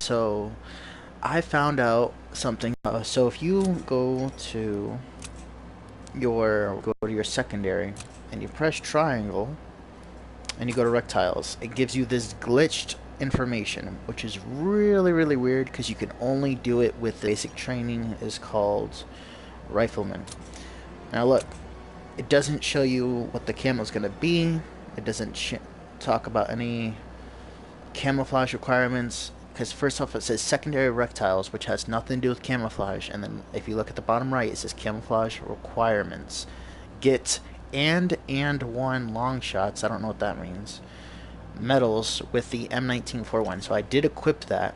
So I found out something. So if you go to your secondary and you press triangle and you go to rectiles, it gives you this glitched information, which is really really weird because you can only do it with the basic training is called rifleman. Now look, it doesn't show you what the camo is going to be. It doesn't talk about any camouflage requirements, because first off it says secondary rectiles, which has nothing to do with camouflage, and then if you look at the bottom right it says camouflage requirements. Get and one long shots, I don't know what that means, medals with the M1941. So I did equip that,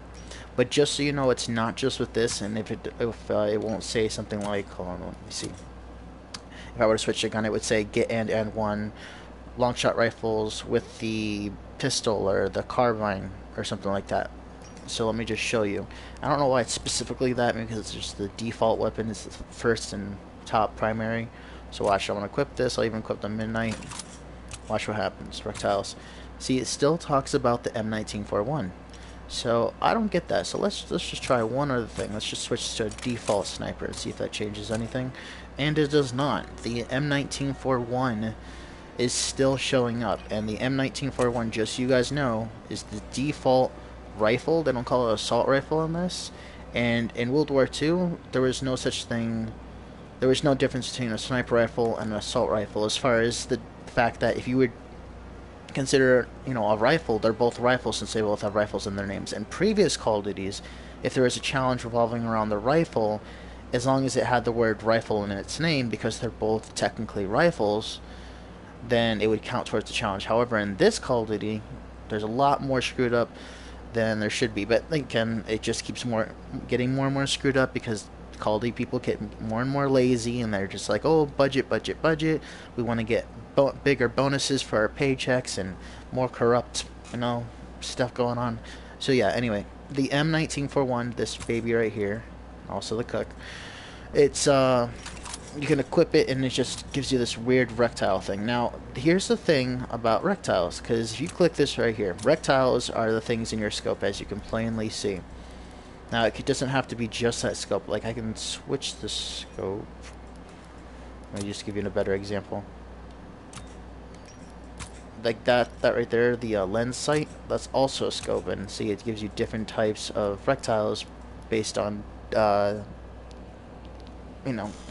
but just so you know, it's not just with this. And if it won't say something like, hold on, let me see, if I were to switch the gun, it would say get and one long shot rifles with the pistol or the carbine or something like that. So let me just show you. I don't know why it's specifically that, because it's just the default weapon is the first and top primary. So watch, I'm going to equip this. I'll even equip the midnight. Watch what happens. Rectiles. See, it still talks about the M1941. So I don't get that. So let's just try one other thing. Let's just switch to default sniper and see if that changes anything. And it does not. The M1941 is still showing up, and the M1941, just so you guys know, is the default rifle. They don't call it assault rifle in this. And in World War II, there was no such thing. There was no difference between a sniper rifle and an assault rifle, as far as the fact that if you would consider, a rifle, they're both rifles since they both have rifles in their names. In previous Call of Duties, if there was a challenge revolving around the rifle, as long as it had the word rifle in its name, because they're both technically rifles, then it would count towards the challenge. However, in this Call of Duty, there's a lot more screwed up than there should be. But again, it just keeps getting more and more screwed up, because Call of Duty people get more and more lazy, and they're just like, oh, budget, budget, budget. We want to get bigger bonuses for our paychecks and more corrupt, stuff going on. So yeah, anyway, the M1941, this baby right here, also the cook, it's you can equip it and it just gives you this weird rectile thing. Now, here's the thing about rectiles, because if you click this right here, rectiles are the things in your scope, as you can plainly see. Now, it doesn't have to be just that scope. Like, I can switch the scope. Let me just give you a better example. Like that right there, the lens sight, that's also a scope. And see, it gives you different types of rectiles based on the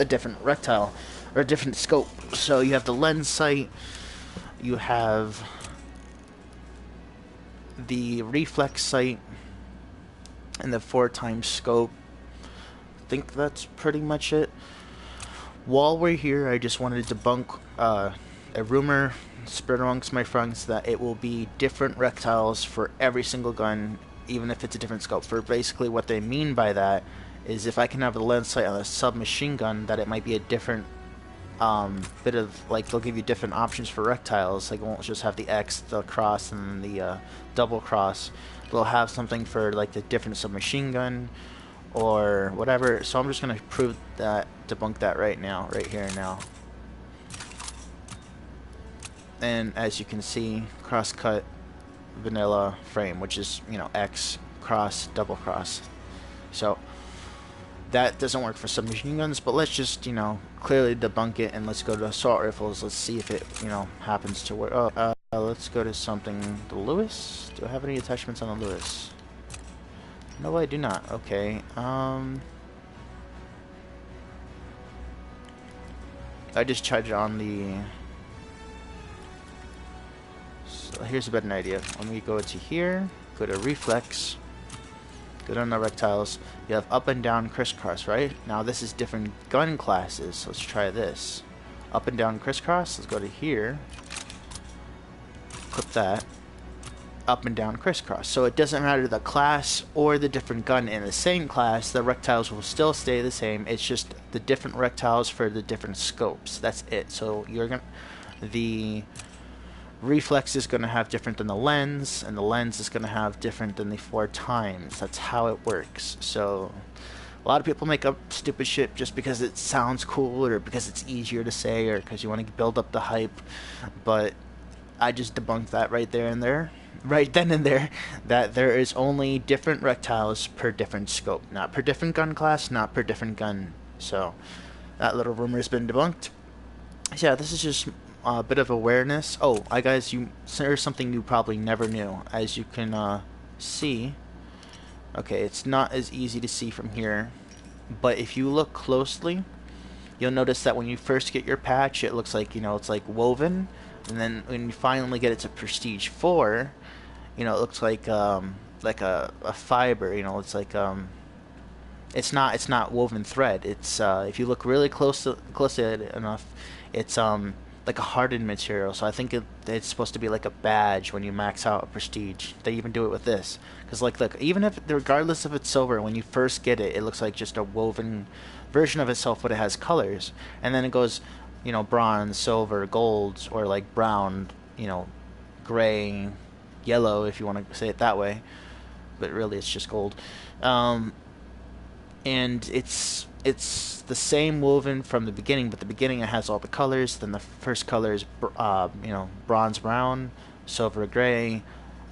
different rectile or different scope. So you have the lens sight, you have the reflex sight, and the 4x scope. I think that's pretty much it. While we're here, I just wanted to debunk a rumor spread amongst my friends that it will be different rectiles for every single gun, even if it's a different scope. For basically what they mean by that is, if I can have a lens sight on a submachine gun, that it might be a different bit of, like, they'll give you different options for rectiles. Like, it won't just have the X, the cross, and the double cross. They'll have something for, like, the different submachine gun or whatever. So I'm just going to debunk that right here now. And as you can see, cross-cut vanilla frame, which is, X, cross, double cross. So that doesn't work for submachine guns, but let's just, clearly debunk it, and let's go to assault rifles. Let's see if it, happens to work. Oh, let's go to something, the Lewis. Do I have any attachments on the Lewis? No, I do not. Okay. I just tried it on the... So here's a better idea. Let me go to here, go to reflex, go down to rectiles. You have up and down crisscross, right? Now this is different gun classes, so let's try this. Up and down crisscross, let's go to here, clip that, up and down crisscross. So it doesn't matter the class or the different gun in the same class, the rectiles will still stay the same. It's just the different rectiles for the different scopes. That's it. So the reflex is going to have different than the lens, and the lens is going to have different than the 4x. That's how it works. So a lot of people make up stupid shit just because it sounds cool, or because it's easier to say, or because you want to build up the hype. But I just debunked that right there and there. right then and there that there is only different rectiles per different scope, not per different gun class, not per different gun. So that little rumor has been debunked. So yeah, this is just a bit of awareness. Oh, I guys, there's something you probably never knew. As you can see, okay, it's not as easy to see from here, but if you look closely, you'll notice that when you first get your patch, it looks like, it's like woven, and then when you finally get it to Prestige 4, it looks like a fiber. It's like it's not woven thread. It's if you look really close at it enough, it's like a hardened material. So I think it's supposed to be like a badge when you max out a prestige. They even do it with this, because look, even if regardless if it's silver, when you first get it, it looks like just a woven version of itself, but it has colors, and then it goes, bronze, silver, gold, or like brown, gray, yellow, if you want to say it that way, but really it's just gold. And it's the same woven from the beginning, but the beginning it has all the colors. Then the first color is bronze brown, silver gray,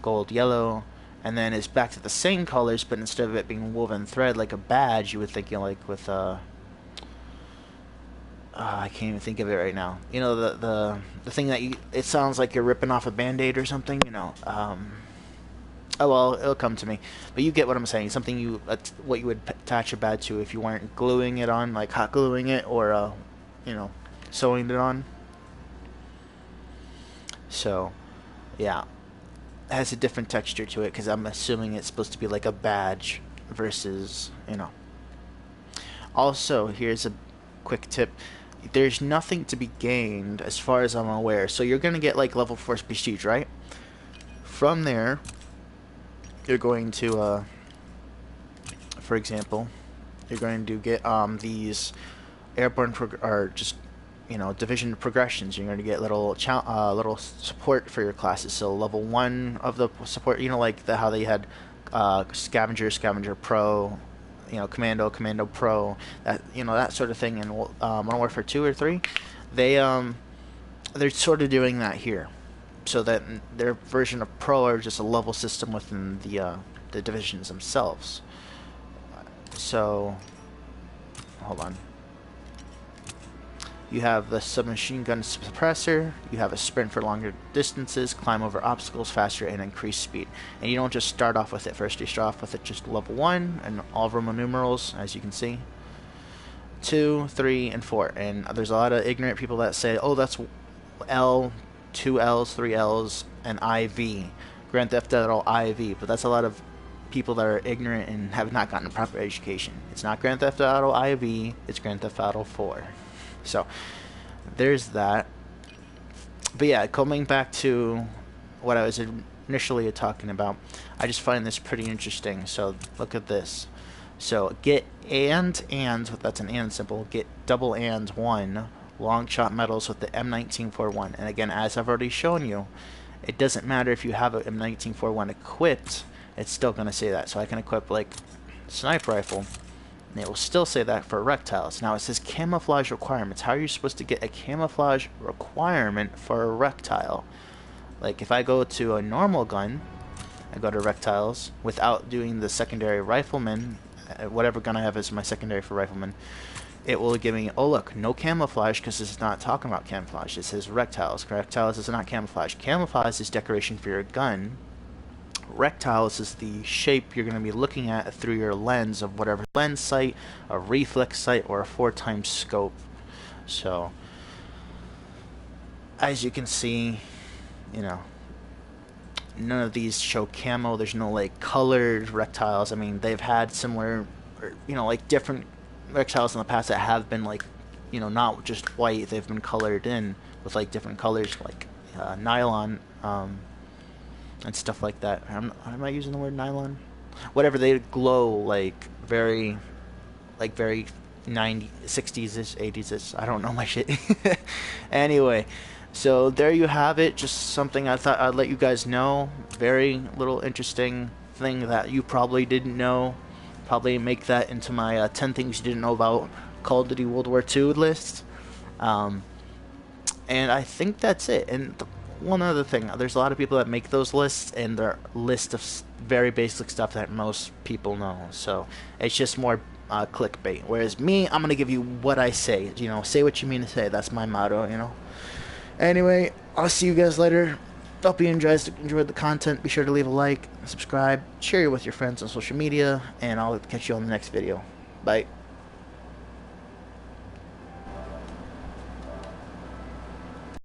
gold yellow, and then it's back to the same colors, but instead of it being woven thread like a badge, you would think, like with I can't even think of it right now. The thing that it sounds like you're ripping off a Band-Aid or something. Oh well, it'll come to me. But you get what I'm saying. Something what you would attach a badge to if you weren't gluing it on, like hot gluing it, or sewing it on. So, yeah, it has a different texture to it because I'm assuming it's supposed to be like a badge versus. Also, here's a quick tip. There's nothing to be gained as far as I'm aware. So you're gonna get like level 4 prestige, right? From there, you're going to, for example, you're going to get these airborne or just division progressions. You're going to get little support for your classes. So level 1 of the support, like how they had Scavenger Pro, Commando Pro, that sort of thing. In Modern Warfare 2 or 3, they're sort of doing that here. So that their version of Pro are just a level system within the divisions themselves. So, hold on. You have the submachine gun suppressor. You have a sprint for longer distances, climb over obstacles faster, and increase speed. And you don't just start off with it first. You start off with it just level 1 and all Roman numerals, as you can see. 2, 3, and 4. And there's a lot of ignorant people that say, "Oh, that's L." 2 L's, 3 L's, and IV. Grand Theft Auto IV. But that's a lot of people that are ignorant and have not gotten proper education. It's not Grand Theft Auto IV, it's Grand Theft Auto 4. So, there's that. But yeah, coming back to what I was initially talking about, I just find this pretty interesting. So, look at this. So, get that's an and symbol, get double and 1 long shot medals with the M1941. And again, as I've already shown you, it doesn't matter if you have a M1941 equipped, it's still going to say that. So I can equip like sniper rifle, and it will still say that for rectiles. Now it says camouflage requirements. How are you supposed to get a camouflage requirement for a rectile? Like if I go to a normal gun, I go to rectiles without doing the secondary rifleman, whatever gun I have as my secondary for rifleman, it will give me, oh look, no camouflage, because it's not talking about camouflage. It says rectiles. Rectiles is not camouflage. Camouflage is decoration for your gun. Rectiles is the shape you're going to be looking at through your lens of whatever lens sight, a reflex sight, or a 4x scope. So, as you can see, none of these show camo. There's no like colored rectiles. I mean, they've had similar, like different rectiles in the past that have been like, not just white. They've been colored in with like different colors, like nylon and stuff like that. Am I using the word nylon? Whatever. They glow like very 90s, 60s-ish, 80s-ish. I don't know my shit. Anyway, so there you have it. Just something I thought I'd let you guys know. Very little interesting thing that you probably didn't know. Probably make that into my 10 things you didn't know about Call of Duty World War II list. And I think that's it. And one other thing, there's a lot of people that make those lists, and they're list of very basic stuff that most people know. So it's just more clickbait. Whereas me, I'm gonna give you what I say. You know, say what you mean to say. That's my motto. You know. Anyway, I'll see you guys later. Hope you enjoyed the content. Be sure to leave a like, subscribe, share it with your friends on social media, and I'll catch you on the next video. Bye.